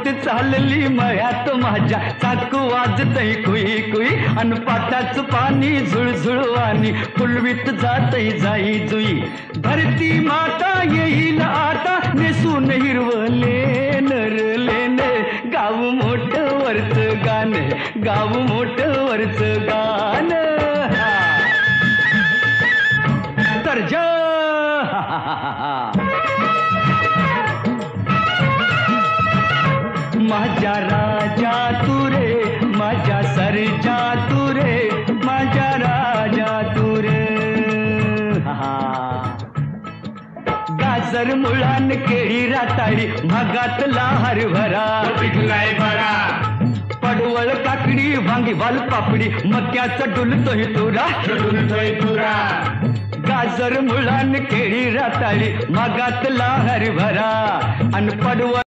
बोट चालली मळ्यात माझ्या चाकू वाजतय कुई कुई अन पाटाच पाणी झुळझुळवानी फुलवीत जातय जाई जुई धरती माता येईल आता नेसून हिरवले नरलेन गाव मोठ वरच गाण गाव मोठ वरच गाण दर्जा माझ्या राजा तू रे माझ्या सर्जा तू रे माझ्या राजा तू रे गाजर मुळान केळी राताळी भागातला हरभरा पिकलाय बरा पडवळ काकडी वांगी वालपापडी मक्याचा डुलतोय तुरा गाजर मुळान केळी राताळी भागातला हरभरा अन पडवळ